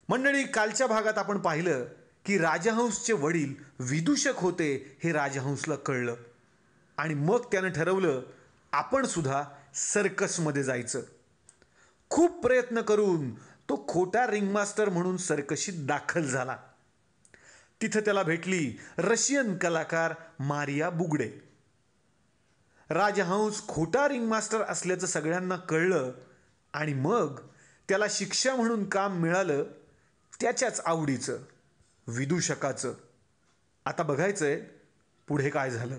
मंडळी, कालच्या भागात आपण पाहिलं की राजहंसचे वडील विदूषक होते हे राजहंसला कळलं आणि मग त्यानं ठरवलं आपण सुद्धा सर्कसमध्ये जायचं. खूप प्रयत्न करून तो खोटा रिंगमास्टर म्हणून सर्कशीत दाखल झाला. तिथं त्याला भेटली रशियन कलाकार मारिया बुगडे. राजहंस खोटा रिंगमास्टर असल्याचं सगळ्यांना कळलं आणि मग त्याला शिक्षा म्हणून काम मिळालं त्याच्याच आवडीचं, विदूषकाचं. आता बघायचंय पुढे काय झालं.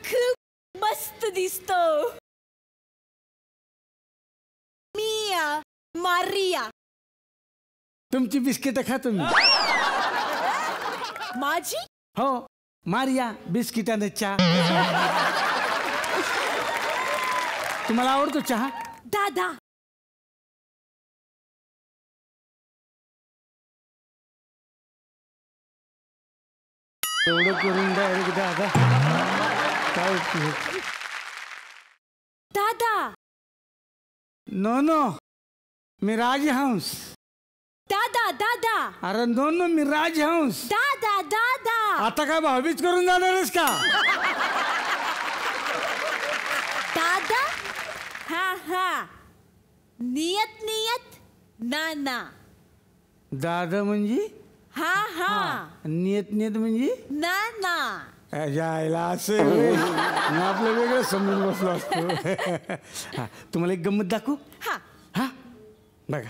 खूप मस्त दिसतो. मारिया, तुमची बिस्किट खा तुम्ही. माझी? हो, मारिया बिस्किटाने चहा. तुम्हाला आवडतो चहा? दादा, एवढं करून डायरेक्ट दादा काय उपयोग? दादा. नो नो, मी राजहंस. दादा दादा. अरे नो नो, मी राजहंस. दादा दादा. आता काय भाऊबीज करून जाणार आहेस का? दादा. हा हा, नियत नियत नाना. दादा म्हणजे? हा हा, नियत नियत म्हणजे? नाना. जायला असं आपलं वेगळं समजून बसलो असतो. तुम्हाला एक गंमत दाखवू? हा हा, बघा.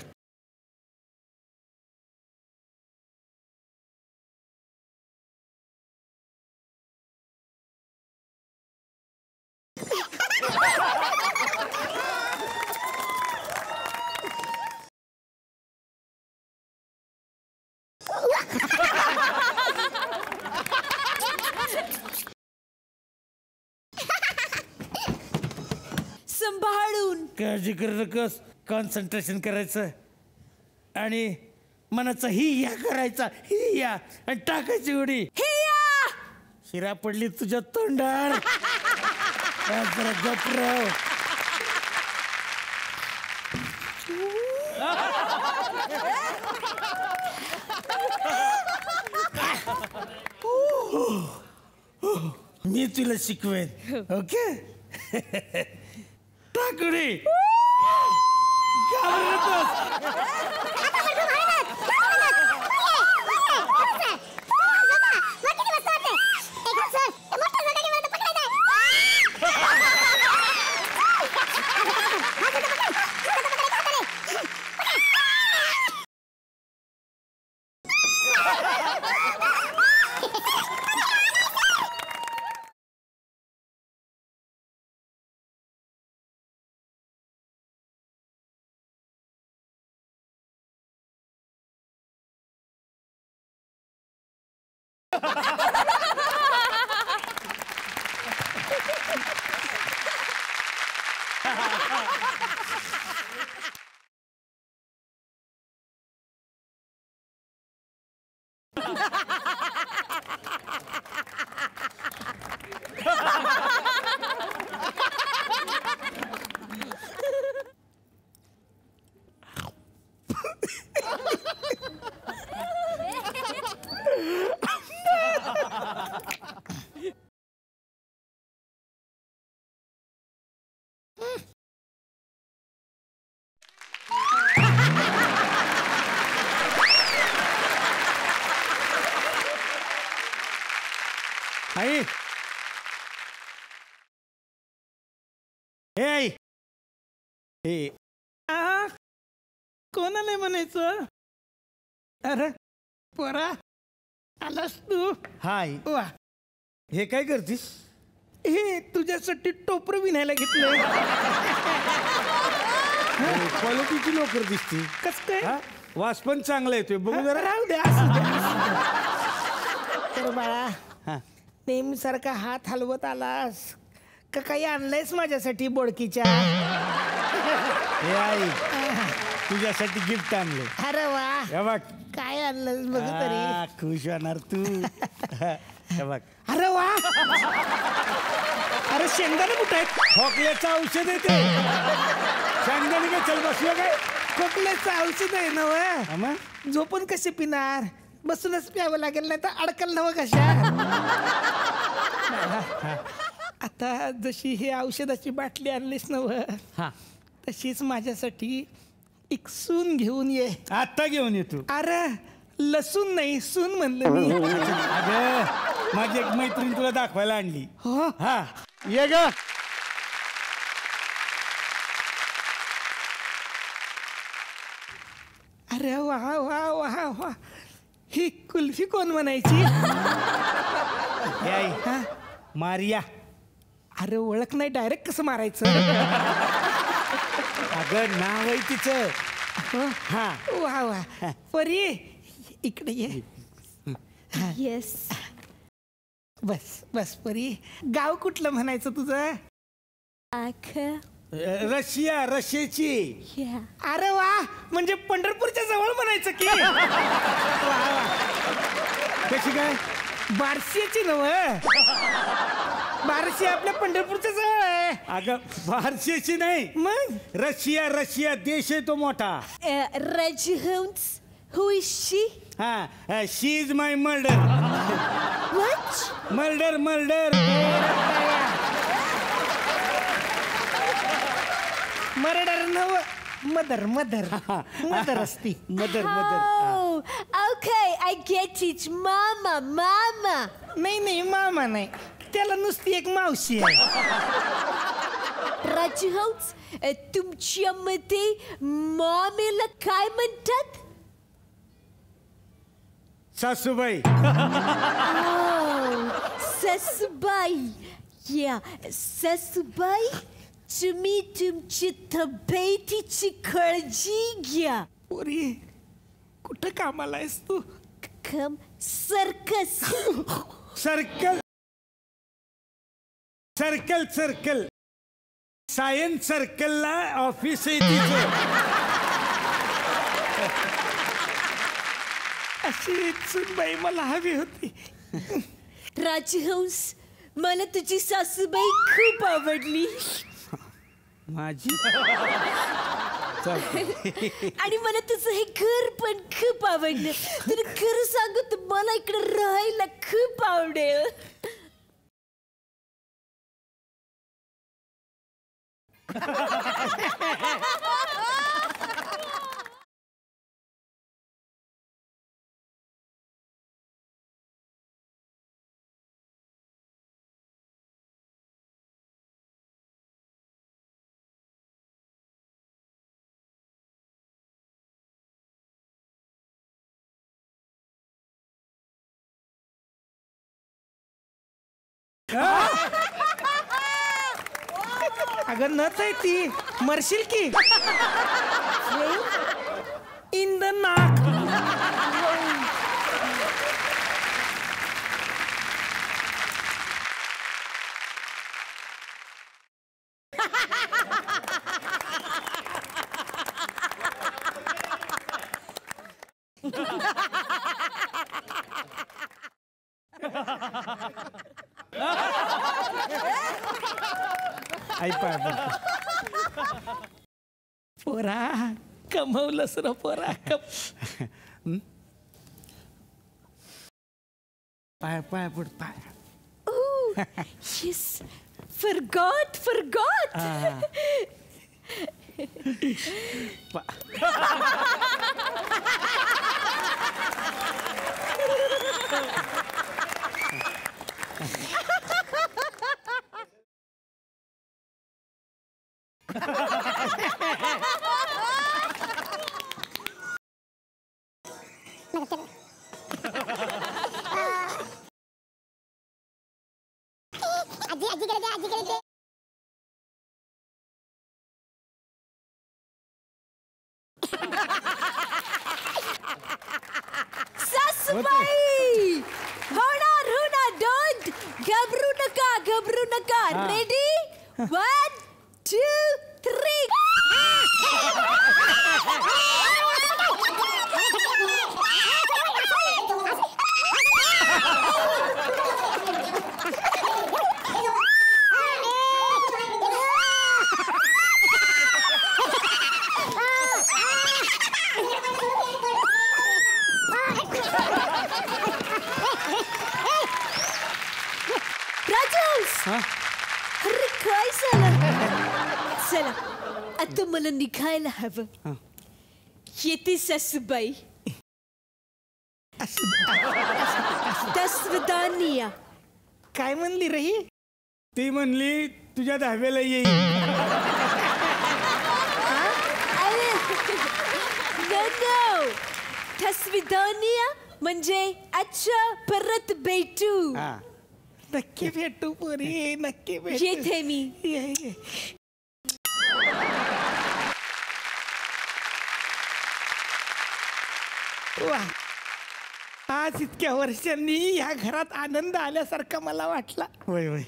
संभाळून. काळजी करू नकोस, कॉन्सन्ट्रेशन करायचं आणि मनाचा ही या करायचा, ही या आणि टाकायची उडी. हिया. शिरा पडली तुझ्या तोंडार. जरा गपराव. मी तुला शिकवेन. ओके. टाकुडी. घाबरू नकोस. आई, हे आई, हे कोणाला म्हणायचं? अरे पोरा, आलास तू? हाय. वा, हे काय करतीस? हे तुझ्यासाठी टोपर विणायला घेतलं. क्वालिटीची नोकर दिसती. कस काय? वास पण चांगला येतोय, बघू जरा. राहू दे. तर बाळा, नेहमीसारखा हात हलवत आलास, का काही आणलंयस माझ्यासाठी बोडकीच्या? हे आई, तुझ्यासाठी गिफ्ट आणले. अरे वा, हे बघ काय आणलंस बघ तरी. खुश होणार तू. हे बघ. अरे वा, अरे शेंगदाणे कुठे आहेत? खोकल्याचं औषध आहे ते. शेंगदाणे काय चल बसलं काय? खोकल्याचं औषध आहे ना व. झोपून कसे पिणार? बसूनच प्यावं लागेल, नाही तर अडकल नवं कशा. आता जशी ही औषधाची बाटली आणलीस नव, तशीच माझ्यासाठी एक सून घेऊन ये. आता घेऊन येतो. अरे लसूण नाही, सून म्हणलं मी. अगं माझी एक मैत्रीण तुला दाखवायला आणली. हो हा, ये ग. अरे वा वा वा वा, ही कुल्फी कोण म्हणायची? मारिया. अरे ओळख नाही, डायरेक्ट कसं मारायचं? अगं नाव आहे तिचं. हा वा वा. परी इकडे ये. येस. बस बस परी. गाव कुठलं म्हणायचं तुझं? रशिया, रशियाची. अरे वा, म्हणजे पंढरपूरच्या जवळ म्हणायचं की. वा वा. कशी काय? बार्शीची नव. बार्शी आपल्या पंढरपूरच्या जवळ आहे. अगं बार्शीची नाही, मग रशिया. रशिया देश आहे तो मोठा. राजहंस, who is she? हा, she is my murder. What? Murder murder. Murder नव, मदर मदर. मदर असती. Mother mother. Oh, okay, I get it. Mama, mama. नाही नाही, मामा नाही, त्याला नुसती एक मावशी आहे. राजहंस, तुमच्या मते मॉमीला काय म्हणतात? सासूबाई. सासूबाई. या सासूबाई, तुम्ही तुमची तब्येतीची काळजी घ्या. पोरी कुठं कामाला आहेस तू? कम circus. Circle circle circle. Science सर्कलला ऑफिस आहे तिचं. अशी सुनबाई मला हवी होती. राजहंस, मला तुझी सासूबाई खूप आवडली. माझी. आणि मला तुझं हे घर पण खूप आवडलं. तुला खरं सांगू तर मला इकडे राहायला खूप आवडेल. अगं नच आहे ती, मरशील की. इन द नाक. पोरा कमवलंस र पोरा. पाय पाय पड पाय. Yes, forgot. सासूबाई, होणार. डोंट घाबरू नका. रेडी? 1, 2, 3. राजहंस, अरे काय झालं? चला आता मला निघायला हवं. येते सासूबाई. दसवदानिया. काय म्हणली रे ही? ती म्हणली तुझ्या दहाव्याला येईल. नो, दसवदानिया म्हणजे अच्छा परत भेटू. नक्की भेटू पोरी, नक्की भेटू. येते मी. ये. वा, आज इतक्या वर्षांनी या घरात आनंद आल्यासारखा मला वाटला. होय होय,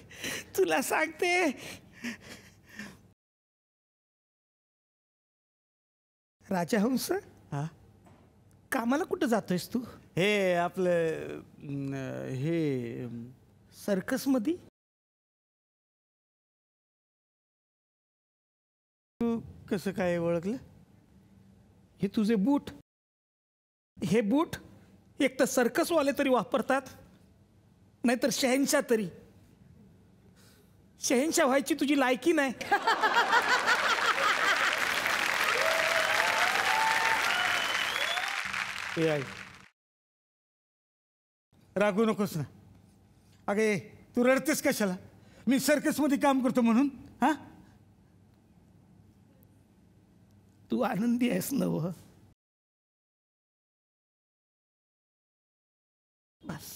तुला सांगते राजहंस, कामाला कुठं जातोयस तू? हे आपलं हे सर्कस मध्ये. तू कसं काय ओळखलं? हे तुझे बूट, हे बूट एक तर सर्कसवाले तरी वापरतात, नाहीतर शहनशाह तरी. शहनशाह व्हायची तुझी लायकी नाही. ए आई, रागू नकोस ना. अगे तू रडतेस कशाला? मी सर्कसमध्ये काम करतो म्हणून. हा, तू आनंदी आहेस नव? बस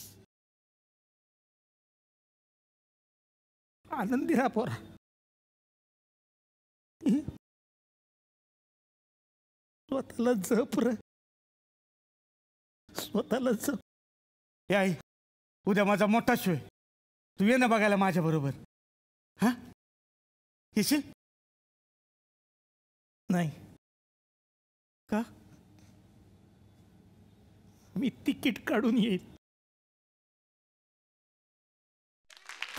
आनंदी राहा पोरा. स्वतःला जप रे, स्वतःला जप. ए आई, उद्या माझा मोठा शो आहे. तू ये ना बघायला माझ्या बरोबर. हा, येशील? नाही, का? मी तिकीट काढून येईल.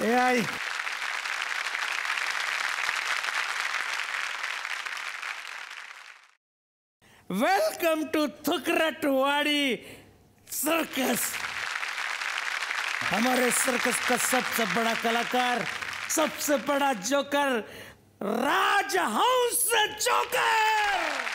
ए आई, वेलकम टू थुकरटवाड़ी सर्कस. हमारे सर्कस का सबसे बड़ा कलाकार, सबसे बड़ा जोकर, राजहंस जोकर.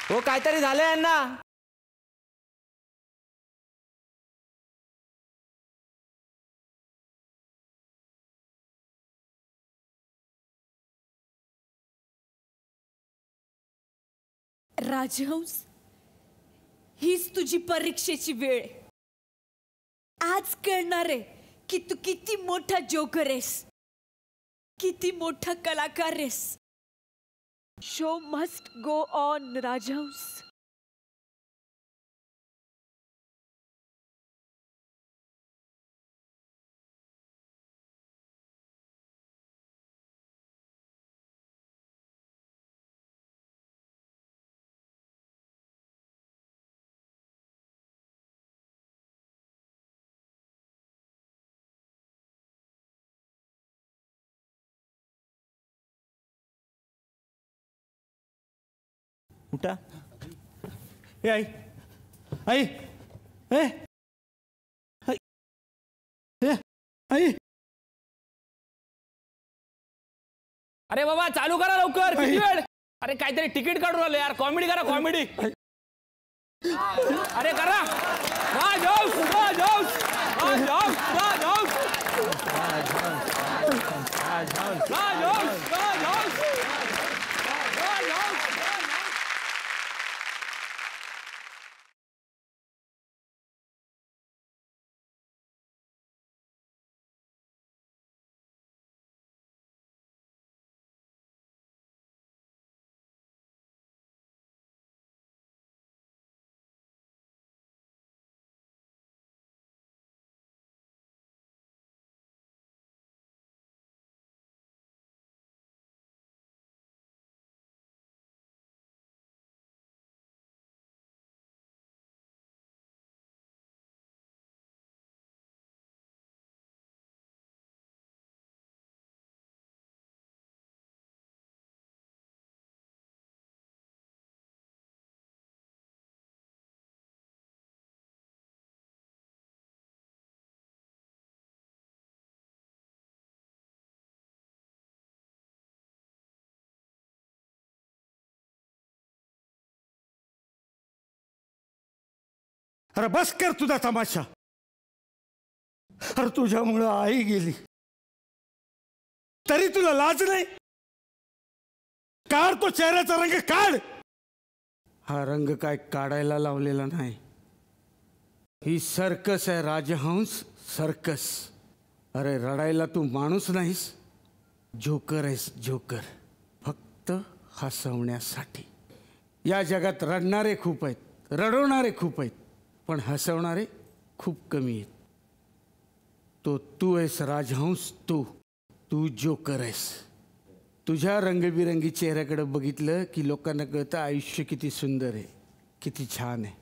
हो काहीतरी झालं यांना. राजहंस, हीच तुझी परीक्षेची वेळ. आज कळणार आहे की तू किती मोठा जोकर आहेस, किती मोठा कलाकार आहेस. शो मस्ट गो ऑन राजहंस. उठा. ए आई, आई, ए आई, ए आई. अरे बाबा चालू करा लवकर, किती वेळ. अरे काहीतरी तिकीट काढून आलो यार. कॉमेडी करा, कॉमेडी. अरे करा. राजहंस, राजहंस, राजहंस, राजहंस, राजहंस, राजहंस, राजहंस. अरे बस कर तुझा तमाशा. अरे तुझ्यामुळं आई गेली तरी तुला लाज नाही. काढ तो चेहऱ्याचा रंग काढ. हा रंग काय काढायला लावलेला नाही. ही सर्कस आहे राजहंस, सर्कस. अरे रडायला तू माणूस नाहीस, जोकर आहेस, जोकर. फक्त हसवण्यासाठी. या जगात रडणारे खूप आहेत, रडवणारे खूप आहेत, पण हसवणारे खूप कमी आहेत. तो तू आहेस राजहंस. तू जोकर आहेस. तुझ्या रंगबिरंगी चेहऱ्याकडे बघितलं की लोकांना कळतं आयुष्य किती सुंदर आहे, किती छान आहे.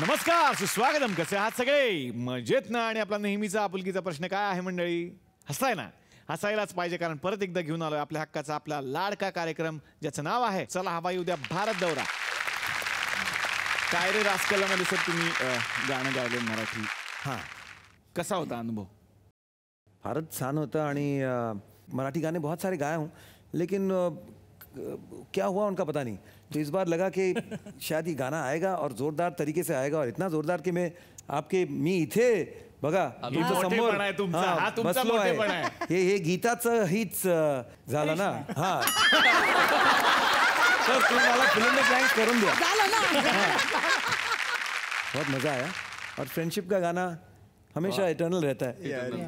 नमस्कार, सुस्वागतम. कसे आहात सगळे? मजेत ना? आणि आपला नेहमीचा आपुलकीचा प्रश्न काय आहे मंडळी? हसाय ना? हसायलाच पाहिजे, कारण परत एकदा घेऊन आलोय आपल्या हक्काचा आपला लाडका कार्यक्रम, ज्याचं नाव आहे चला हवा येऊ द्या भारत दौरा. काय रे रासकलामध्ये सर तुम्ही गाणं गायले मराठी. हां, कसा होता अनुभव? भारत छान होता आणि मराठी गाने बहुत सारे गाए हूँ, लेकिन क्या हुआ उनका पता नहीं. तो इस बार लगा कि शायद ये गाना आएगा और ज़ोरदार तरीके से आएगा, और इतना ज़ोरदार कि मी इथे बघा तुमच्या समोर बसलो आहे. हे गीताचं हीच झालं ना. हां सर, तुम्ही मला फिल्म में थैंक्स करून द्या. बहुत मज़ा आया, और फ्रेंडशिप का गाना हमेशा इटर्नल रहता है,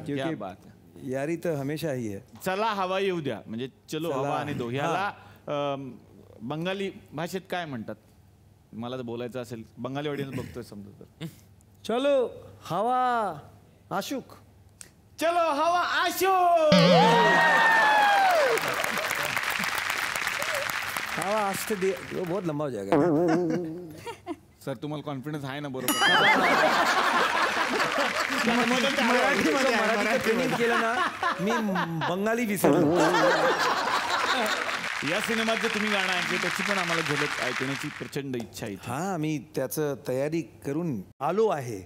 क्योंकि यारी तो हमेशा ही है. चला हवा येऊ द्या म्हणजे चलो हवा आणि दो, ह्याला बंगाली भाषेत काय म्हणतात? मला जर बोलायचं असेल, बंगाली ऑडियन्स बघतोय समजा तर. चलो हवा आशुक. चलो हवा आशुक. हवा आस्ते दे, वो बहुत लंबा हो जाएगा. सर तुम्हाला कॉन्फिडन्स आहे ना? बरोबर. मराठी ट्रेनिंग केलं ना, मी बंगाली विसरलो. या सिनेमात जे तुम्ही गाणं ऐकले त्याची पण आम्हाला झलक ऐकण्याची प्रचंड इच्छा आहे. हा, मी त्याचं तयारी करून आलो आहे.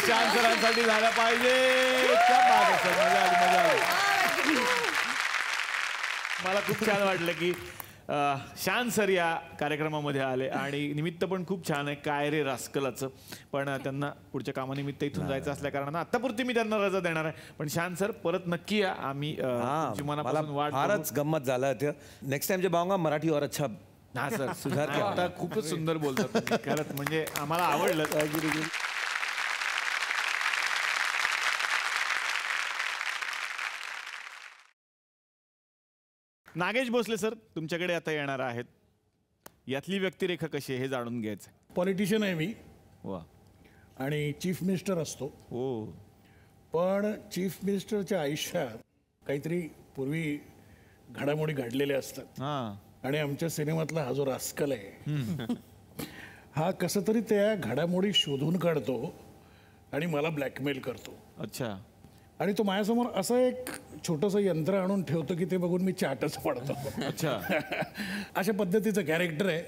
शान सरांसाठी झाला पाहिजे. मजा आली. मला खूप छान वाटलं की शान सर या कार्यक्रमामध्ये आले, आणि निमित्त पण खूप छान आहे काय रे रास्कलाचं. पण त्यांना पुढच्या कामानिमित्त इथून जायचं असल्या कारणानं आतापुरती मी त्यांना रजा देणार आहे. पण शान सर परत नक्की या. आम्ही मनापासून वाट. फारच गंमत झालं. नेक्स्ट टाइम जब आऊंगा मराठी और अच्छा. हा सर, सुधार. आता खूपच सुंदर बोलतात खरंच, म्हणजे आम्हाला आवडलं. नागेश भोसले सर तुमच्याकडे आता येणार आहेत. यातली व्यक्तिरेखा कशी आहे हे जाणून घ्यायचं. पॉलिटिशियन आहे मी. वा. आणि चीफ मिनिस्टर असतो. हो. पण चीफ मिनिस्टरच्या आयुष्यात काहीतरी पूर्वी घडामोडी घडलेल्या असतात. आणि आमच्या सिनेमातला हा जो रास्कल आहे हा कसं तरी त्या घडामोडी शोधून काढतो आणि मला ब्लॅकमेल करतो. अच्छा. आणि तो माझ्यासमोर असं एक छोटंसं यंत्र आणून ठेवतो की ते बघून मी चाटच पडतो. अच्छा. अशा पद्धतीचं कॅरेक्टर आहे.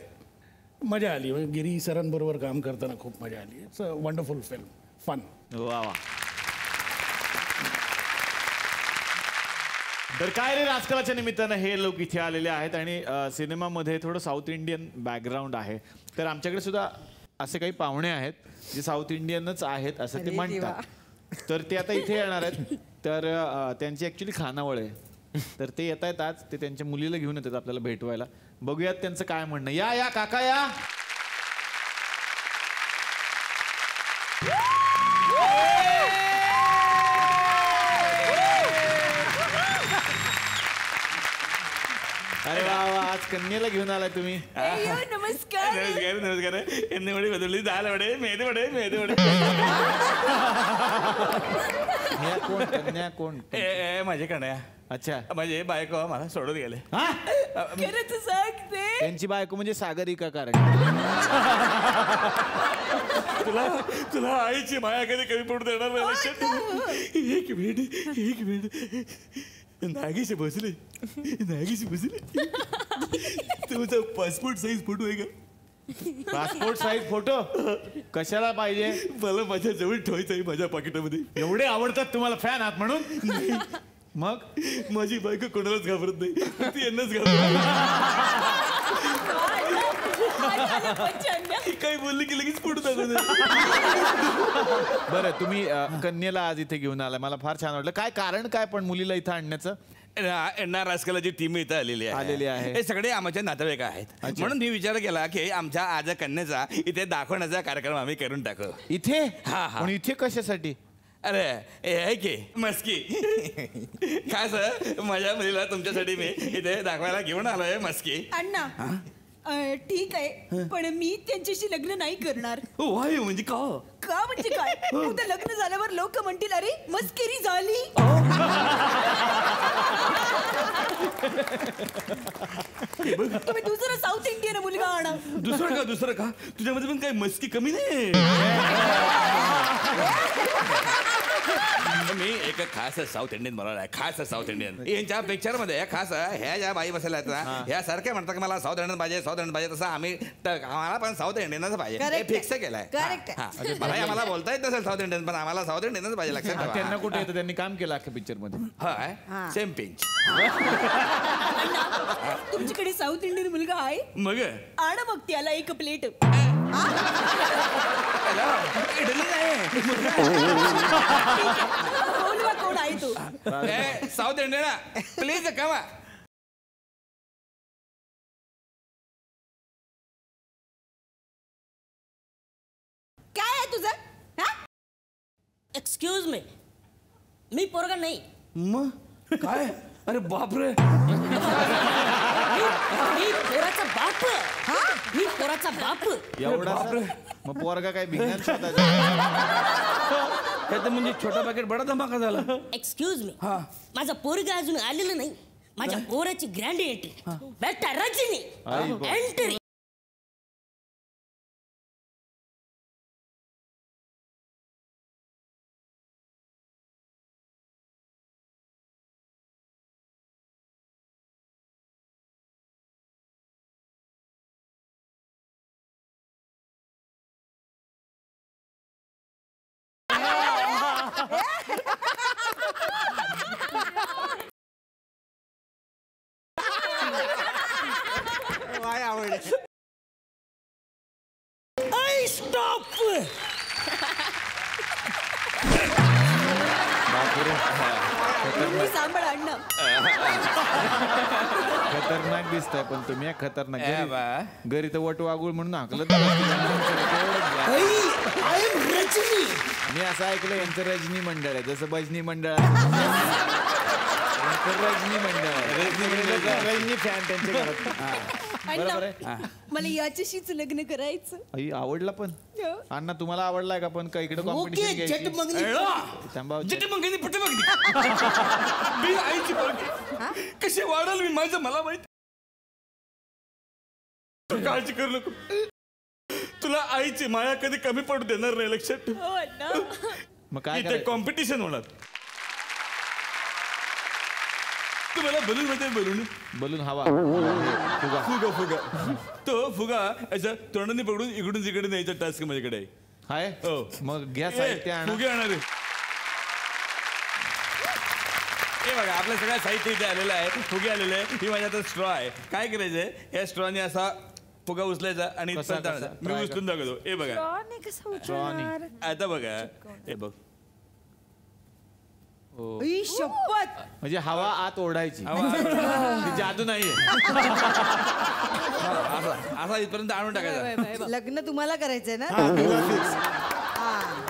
मजा आली. गिरी सरांबरोबर काम करताना खूप मजा आली. It's a wonderful film, fun. वा वा. तर काय रे राजकारणाच्या निमित्तानं हे लोक इथे आलेले आहेत, आणि सिनेमामध्ये थोडं साऊथ इंडियन बॅकग्राऊंड आहे. तर आमच्याकडे सुद्धा असे काही पाहुणे आहेत जे साऊथ इंडियनच आहेत असं ते म्हणतात. तर ते आता इथे येणार आहेत. तर त्यांची ॲक्च्युली खानावळ आहे. तर ते येत आहेत आज. ते त्यांच्या मुलीला घेऊन येतात आपल्याला भेटवायला. बघूयात त्यांचं काय म्हणणं. या काका या. अरे वा वा, आज कन्येला घेऊन आलाय तुम्ही. नमस्कार. नमस्कार नमस्कार. एन्ने वडे बदलली, दाल वडे, मेदे वडे, मेदे वडे. कन्या कोण? माझे कन्या. अच्छा. माझे बायको मला सोडून गेले. खरंच सांगते. त्यांची बायको म्हणजे सागरिका. कारण तुला आईची माया कधी कमी पडू देणार नाही. एक मिनिट. नागीशी बसले. तुमचा पासपोर्ट साईज फोटो आहे का? पासपोर्ट साईज फोटो कशाला पाहिजे? मला माझ्या जवळ ठेवायचं आहे, माझ्या पाकिटामध्ये. एवढे आवडतात तुम्हाला फॅन आहात म्हणून? मग माझी बायको कोणालाच घाबरत नाही, ती यांनाच घाबरत. काही बोलली की लगेच फोटो दाखवते. बरं, तुम्ही कन्येला आज इथे घेऊन आला, मला फार छान वाटलं. काय कारण काय पण मुलीला इथं आणण्याचं? एनआर राजकलाची टीम इथं आलेली आहे. हे सगळे आमच्या नातेवाईक आहेत, म्हणून मी विचार केला की आमच्या आज कन्याचा इथे दाखवण्याचा कार्यक्रम आम्ही करून टाकू. इथे? हा. पण इथे कशासाठी? अरे हे की मस्की. काय सर, माझ्या मुलीला तुमच्यासाठी मी इथे दाखवायला घेऊन आलोय मस्की. अण्णा ठीक आहे, पण मी त्यांच्याशी लग्न नाही करणार. वाय, म्हणजे का म्हणजे काय? उद्या लग्न झाल्यावर लोक म्हणतील अरे मस्करी झाली. तुम्ही दुसरं साऊथ इंडियन मुलगा आणा. दुसरं का? तुझ्यामध्ये पण काही मस्की कमी नाही. मी एक खास साऊथ इंडियन बनवला आहे, खास साऊथ इंडियन. यांच्या पिक्चर मध्ये खास ह्या ज्या बाई बसल्या आहेत ना, ह्या सारख्या म्हणतात की मला साऊथ इंडियन पाहिजे, साऊथ इंडियन पाहिजे. तसं आम्हाला पण साऊथ इंडियनच पाहिजे, हे फिक्स केलंय. मला आम्हाला बोलता येत नसेल साऊथ इंडियन, पण आम्हाला साऊथ इंडियनच पाहिजे. लक्षात ठेवा. त्यांना कुठे येतं? त्यांनी काम केलं अख्ख्या पिक्चर मध्ये. हाय, सेम पिंच. तुमच्याकडे साऊथ इंडियन मुलगा आहे? मग आण मग त्याला एक प्लेट. बोलवा कोण आहे तो? साऊथ इंडियन प्लीज कमा. काय आहे तुझं? एक्सक्यूज मी पोरगा नाही. मग काय? अरे बापरे, मी पोराचा बाप. मी पोराचा बाप. एवढा? मग पोरगा काय भिंगान तर म्हणजे छोटा पॅकेट बडा धमाका झाला. एक्सक्यूज मी, माझा पोरगा अजून आलेलं नाही. माझ्या पोराची ग्रँड एंट्री. बेटा रजनी एंट्री. स्टॉप. सांभाळ अण्णा. खतरनाक दिसताय पण तुम्ही. खतरनाक घरी तर वट वागुळ म्हणून हाकलं. मी असं ऐकलं यांचं रजनी मंडळ आहे, जसं भजनी मंडळ. रजनी मंडळ, रजनी फॅन त्यांच्या घरात. बरोबर आहे. मला याच्याशीच लग्न करायचं. आवडला पण अण्णा, तुम्हाला आवडलाय का? पण का इकडे कॉम्पिटिशन घ्यायची? आईची कशी वाढल मी माझं मला माहित. काळजी करू नको, तुला आईची माया कधी कमी पडू देणार नाही. लक्षात ठेव. मग काय कॉम्पिटिशन होणार. तुम्हाला बलून माहिती? बलून हवा. फुगा तो फुगा असा तोंडाने पकडून इकडून तिकडे न्यायचा टास्क माझ्याकडे आहे. हो, मग घ्या साहित्य. फुगे आणणार. हे बघा, आपलं सगळं साहित्य इथे आलेलं आहे. फुगे आलेले आहे. ही माझ्या आता स्ट्रॉ आहे. काय करायचंय, या स्ट्रॉने असा फुगा उचलायचा आणि मी उचलून दाखवतो. हे बघा, आता बघा, हे बघ. शपथ, म्हणजे हवा आत ओढायची. जादू नाहीये. असा इथपर्यंत आणून टाकायचा. लग्न तुम्हाला करायचंय ना?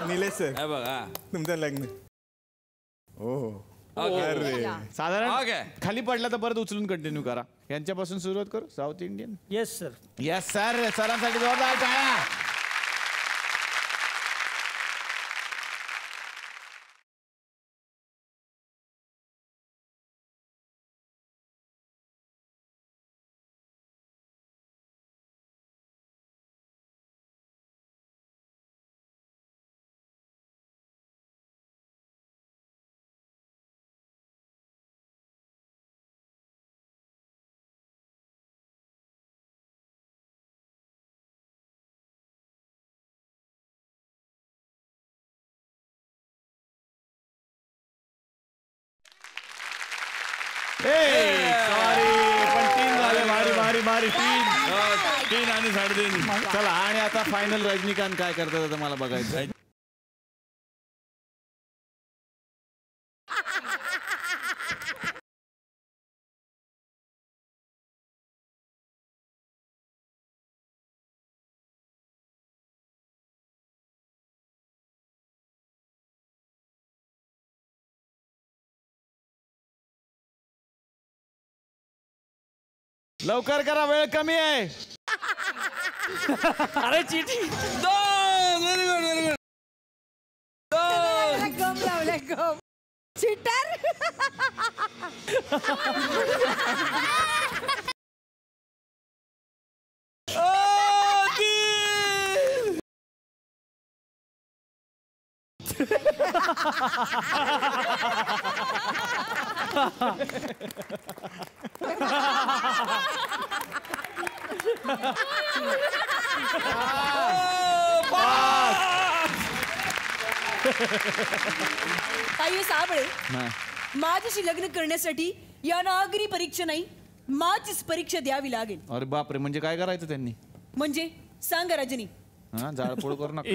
निलेश सर, बघा तुमचं लग्न. साधारण खाली पडला तर परत उचलून कंटिन्यू करा. यांच्यापासून सुरुवात करू. South Indian. Yes sir. Yes sir. सरांसाठी जोरदार टाळ्या. सॉरी पण 3 झाले. भारी भारी भारी 3 आणि 3.5. चला आणि आता फायनल रजनीकांत काय करतात आता मला बघायचं. लवकर करा, वेळ कमी आहे. अरे चिठी. Very good very good. Gum लावलाय गम. चिटर. ताई साबळे, माझ्याशी लग्न करण्यासाठी या नागरी परीक्षा नाही, माझीच परीक्षा द्यावी लागेल. अरे बापरे, म्हणजे काय करायचं त्यांनी? म्हणजे सांगा रजनी. जाळपोळ करू नका.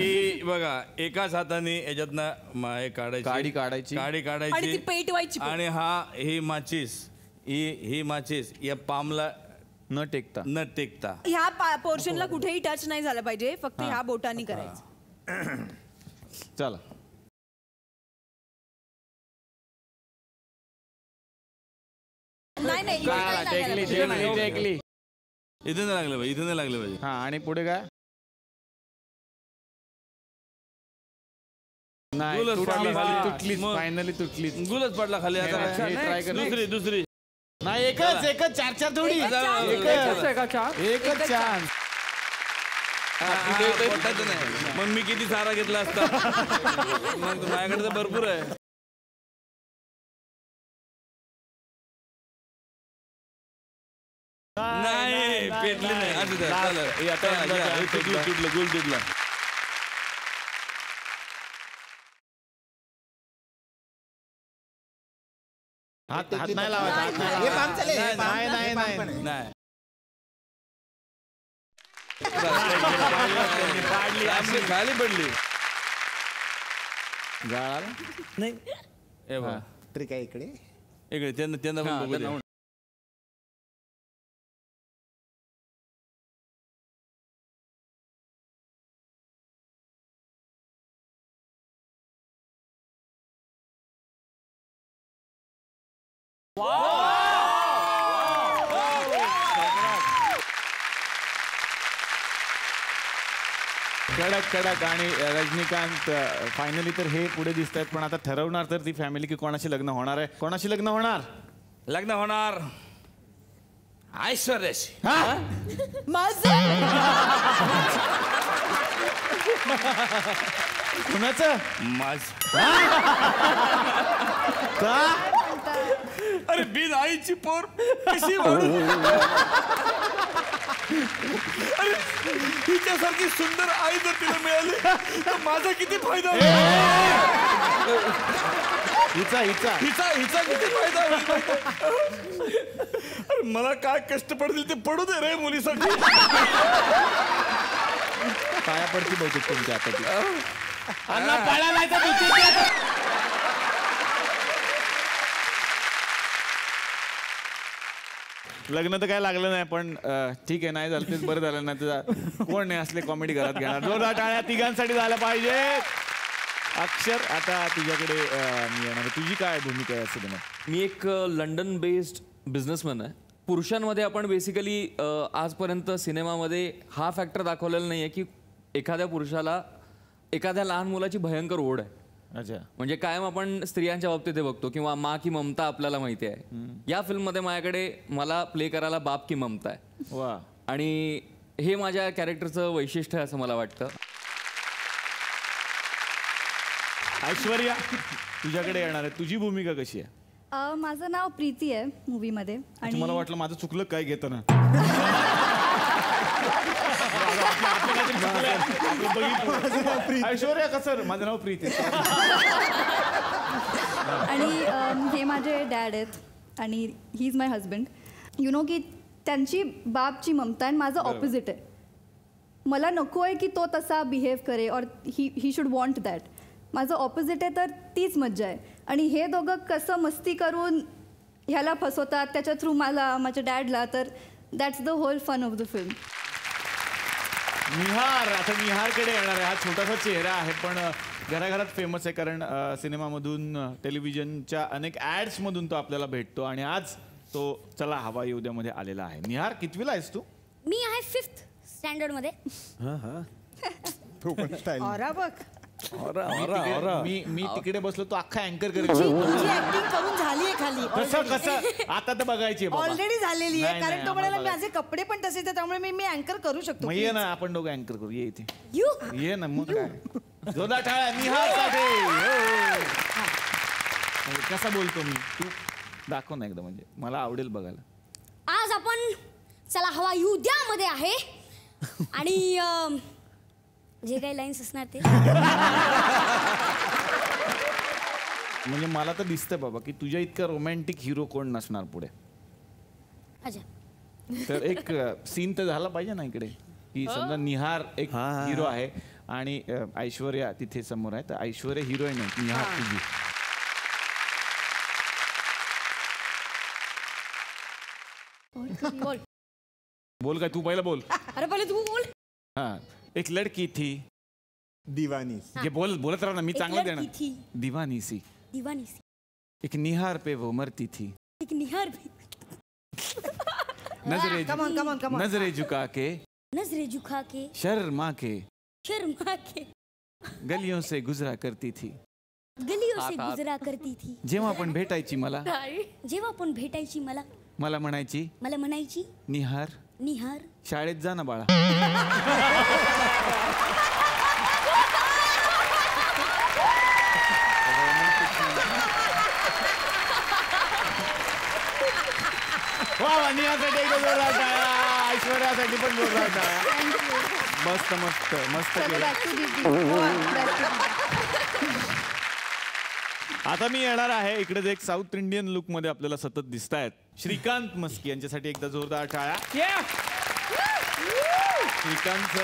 बघा, एकाच हाताने याच्यातनं काडी काढायची आणि ती पेटवायची. आणि ही माचीस या पामला न टेकता ह्या पोर्शनला कुठेही टच नाही झालं पाहिजे, फक्त ह्या बोटांनी करायचं. चला. नाही टेकली. इथे नाही लागलं पाहिजे. हा, आणि पुढे काय? तुटली, फायनली तुटली. गुलच पडला खाली. आता दुसरी नाही, एकच 4 थोडी. एकच चान्स. मग मी किती सारा घेतला असता. मग माझ्याकडे तर भरपूर आहे. नाही, पेटली नाही. तुटलं गुल तुटला. हात नाही लावायचा. नाही खाली पडली. नाही ट्रिक आहे इकडे. त्यांना कडक. आणि रजनीकांत फायनली तर हे पुढे दिसत आहेत, पण आता ठरवणार तर ती फॅमिली की कोणाशी लग्न होणार आहे. कोणाशी लग्न होणार? ऐश्वर्याशी. कुणाचं? का? अरे बिन आईची पोर कशी अरे हिच्यासारखी सुंदर आई जर तिला मिळाली तर माझा किती फायदा होईल. हिचा किती फायदा होईल. अरे मला काय कष्ट पडतील ते पडू दे रे मुलीसाठी. पाया पडती बहुतेक तुमच्या आता. लग्न तर काय लागलं नाही, पण ठीक आहे, नाही झालं तेच बरं झालं. नाही तुझा कोण नाही असले कॉमेडी घरात घेणार. जोरदार टाळ्या तिघांसाठी झाल्या पाहिजे. अक्षर, आता तुझ्याकडे मी येणार. तुझी काय भूमिका आहे सिनेमात? मी एक लंडन बेस्ड बिझनेसमॅन आहे. पुरुषांमध्ये आपण बेसिकली आजपर्यंत सिनेमामध्ये हा फॅक्टर दाखवलेला नाही आहे की एखाद्या पुरुषाला एखाद्या लहान मुलाची भयंकर ओढ आहे. अच्छा. म्हणजे कायम आपण स्त्रियांच्या बाबतीत हे बघतो किंवा मा की ममता आपल्याला माहिती आहे. या फिल्ममध्ये माझ्याकडे मला प्ले करायला बाप की ममता आहे. वा. आणि हे माझ्या कॅरेक्टरचं वैशिष्ट्य आहे असं मला वाटतं. ऐश्वर्या, तुझ्याकडे येणार आहे. तुझी भूमिका कशी आहे? माझं नाव प्रीती आहे मूवीमध्ये. आणि मला वाटलं माझं चुकलं काय घेतं ना. ऐश्वर्या कसं? माझं नाव प्रीती. आणि हे माझे डॅड आहेत आणि he is my husband. You know की त्यांची बापची ममता आणि माझं ऑपोजिट आहे. मला नको आहे की तो तसा बिहेव करे और ही शुड वॉन्ट दॅट. माझं ऑपोजिट आहे तर तीच मज्जा आहे. आणि हे दोघं कसं मस्ती करून ह्याला फसवतात त्याच्या थ्रू मला माझ्या डॅडला, तर that's the whole fun of the film. Nihar, आता निहारकडे येणार आहे. हा छोटासा चेहरा आहे पण घराघरात फेमस आहे, कारण सिनेमामधून टेलिव्हिजनच्या अनेक ॲड्समधून तो आपल्याला भेटतो आणि आज तो चला हवा येऊ द्यामध्ये आलेला आहे. निहार, कितवीला आहेस तू? मी आहे 5th स्टँडर्ड मध्ये. मी तिकडे बसलो, तो अख्खा अँकर करेल. ऍक्टिंग करून झाली आहे खाली. कसं आता तर बघायची ऑलरेडी झालेली आहे, कारण तो म्हणाला माझे कपडे पण तसेच आहेत त्यामुळे मी अँकर करू शकतो. मग ये ना, आपण दोघं अँकर करू. ये इथे ये ना. मग काय जोरदार टाळ्या निहारसाठी. कसा बोलतो मी, तू दाखव ना एकदा, म्हणजे मला आवडेल बघायला. आज आपण चला हवा येऊ द्या मध्ये आहे आणि जे काही लाईन्स असणार ते म्हणजे मला तर दिसतंय बाबा की तुझ्या इतका रोमॅन्टिक हिरो कोण नसणार पुढे. अच्छा, तर एक सीन तर झाला पाहिजे ना इकडे, की समजा निहार एक हिरो आहे आणि ऐश्वर्या तिथे समोर आहे, तर ऐश्वर्या हिरोईन आहे, निहार तुझी. बोल काय, तू पहिला बोल. अरे पहिले तू बोल. हाँ, एक लड़की थी दीवानी. ये बोलत रहा ना, मी चांगला देणार. दीवानी सी. एक निहार पे वो मरती थी. एक निहार पे नजरे झुका के शर्मा के गलियों से गुजरा करती थी. जेव्हा पण भेटायची मला मला म्हणायची निहार शाळेत जा ना बाळा. ऐश्वर्यासाठी पण जोरदार टाळ्या. मस्त मस्त मस्त केलं. आता मी येणार आहे इकडे एक साऊथ इंडियन लुक मध्ये आपल्याला सतत दिसत आहेत श्रीकांत मस्की यांच्यासाठी एकदा जोरदार टाळ्या. श्रीकांत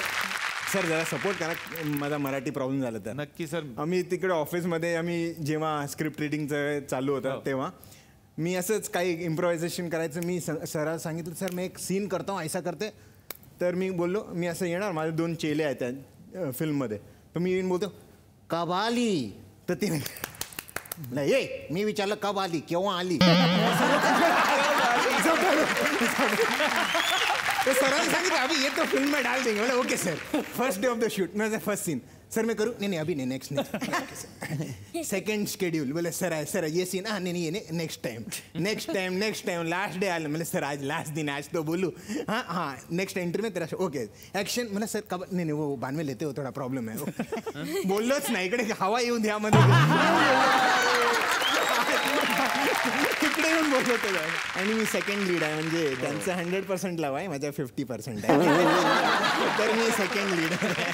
सर जरा सपोर्ट करा, माझा मराठी प्रॉब्लेम झाला तर. नक्की सर. आम्ही तिकडे ऑफिसमध्ये आम्ही जेव्हा स्क्रिप्ट रिडिंगचं चालू होतं तेव्हा मी असंच काही इम्प्रोव्हायझेशन करायचं. मी सरांना सांगितलं सर मी एक सीन करतो ऐसा करते. तर मी बोललो मी असं येणार, माझे 2 चेले आहेत त्या फिल्ममध्ये. तर मी येऊन बोलतो कब आली, तर ती नाही ये मी विचारलं कब आली, केव्हा आली. सरांनी सांगितलं अभी ये तो फिल्म में डाल देंगे. Okay sir. First day of the shoot माझा फर्स्ट सीन. सर मैं करूँ? नहीं अभी नहीं, नेक्स्ट सेकंड शेड्यूल. बोले सर ये सीन नहीं ये नेक्स्ट टाइम लास्ट डे आलं. मतलब सर आज लास्ट दिन, आज तो बोलूँ. हाँ नेक्स्ट एंट्री में तेरा ओके एक्शन. मतलब सर कब नहीं वो बाद में लेते हो, थोड़ा प्रॉब्लम है. बोललोच नाही, इकडे हवा येऊन द्या मध्ये तिकडे येऊन बोलवतो. आणि मी सेकंड लीड आहे, म्हणजे त्यांचं 100% लाव आहे, माझ्या 50% आहे. तर मी सेकंड लीड आहे.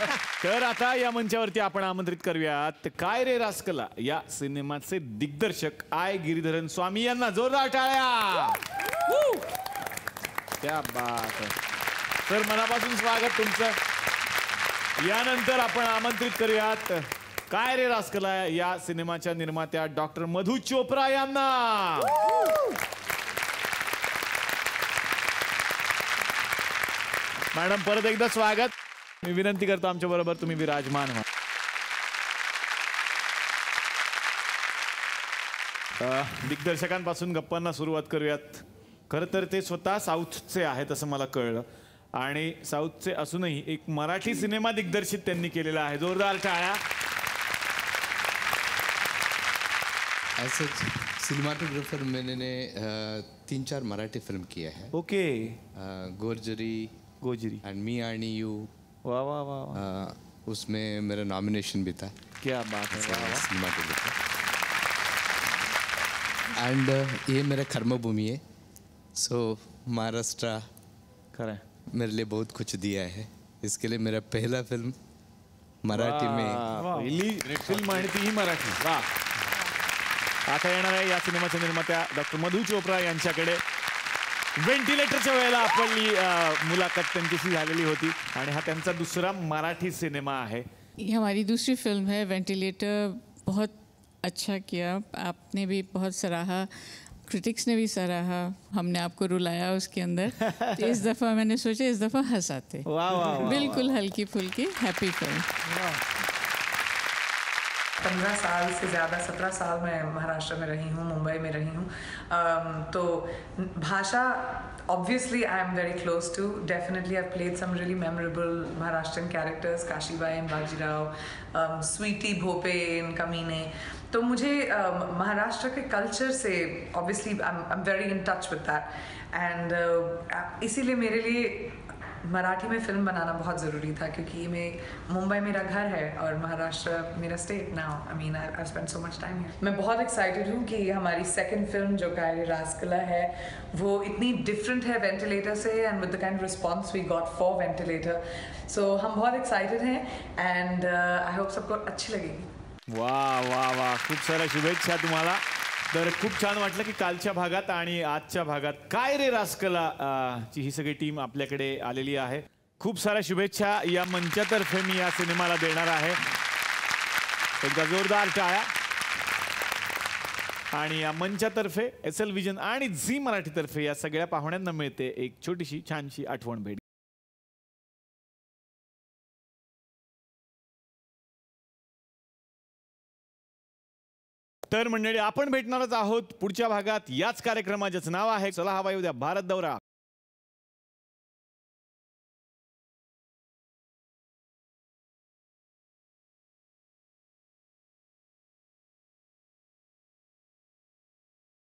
तर आता या मंचावरती आपण आमंत्रित करूयात काय रे रास्कला या सिनेमाचे दिग्दर्शक आय गिरीधरन स्वामी यांना. जोरदार टाळ्या. क्या बात आहे सर, मनापासून स्वागत तुमचं. यानंतर आपण आमंत्रित करूयात काय रे रास्कला या सिनेमाच्या निर्मात्या डॉक्टर मधु चोप्रा यांना. मॅडम परत एकदा स्वागत. मी विनंती करतो आमच्या बरोबर तुम्ही विराजमान व्हा. दिग्दर्शकांपासून गप्पांना सुरुवात करूयात. खरं तर ते स्वतः साऊथचे आहेत असं मला कळलं, आणि साऊथचे असूनही एक मराठी सिनेमा दिग्दर्शित त्यांनी केलेला आहे. जोरदार टाळ्या. ऐसे सिनेमाटोग्राफर मैंने 3-4 मराठी फिल्म किया है. ओके. गोजरी एंड मी आणि यू. वाह वाह वाह. उसमें मेरा नॉमिनेशन भी था. क्या बात है. सिनेमाटोग्राफर. एंड ये मेरा कर्मभूमि है. सो महाराष्ट्र खरा मेरे लिए बहुत कुछ दिया है. इसके लिए मेरा पहला फिल्म मराठी में. पहिली फिल्म आणि ती मराठी. वाह. आता येणार आहे या सिनेमाच्या निर्मात्या डॉक्टर मधु चोप्रा यांच्याकडे. व्हेंटिलेटरच्या वेळेला आपली मुलाखत त्यांच्याशी झालेली होती आणि हा त्यांचा दुसरा मराठी सिनेमा आहे. ये हमारी दूसरी फिल्म है. वेंटिलेटर बहुत अच्छा किया, आपने भी बहुत सराहा, क्रिटिक्स ने भी सराहा, हमने आपको रुलाया उसके अंदर. तो इस दफ़ा मैंने सोचा इस दफ़ा हंसाते. बिल्कुल हल्की फुल्की हैप्पी फिल्म. 15 साल से ज़्यादा 17 साल मैं महाराष्ट्र में रही हूँ, मुंबई में रही हूँ. तो भाषा obviously I am very close to. Definitely I've played some really memorable Maharashtrian characters, Kashibai in Bajirao, Sweetie Bhope in Kamine. तो मुझे महाराष्ट्र के कल्चर से obviously I'm very in touch with that. And इसीलिए मेरे लिए मराठी में फिल्म बनाना बहुत ज़रूरी था क्योंकि मुंबई मेरा घर है और महाराष्ट्र मेरा state now. I mean I spend so much time here. मैं बहुत एक्साइटेड हूँ कि हमारी सेकंड फिल्म जो कायरे रासकला है वो इतनी डिफरेंट है वेंटिलेटर से and with the kind of response we got for ventilator. So हम बहुत एक्साइटेड हैं एंड आई होप सबको अच्छी लगेगी. वा वा वा, खूप साऱ्या शुभेच्छा तुम्हाला. तर खूप छान वाटलं की कालच्या भागात आणि आजच्या भागात काय रे रासकला ची ही सगळी टीम आपल्याकडे आलेली आहे. खूप साऱ्या शुभेच्छा या मंचातर्फे मी या सिनेमाला देणार आहे. एकदा जोरदार टाळ्या. आणि या मंचातर्फे SL विजन आणि झी मराठीतर्फे या सगळ्या पाहुण्यांना मिळते एक छोटीशी छानशी आठवण भेट. तर मंडळी आपण भेटणारच आहोत पुढच्या भागात याच कार्यक्रमाचं नाव आहे चला हवा येऊ द्या भारत दौरा.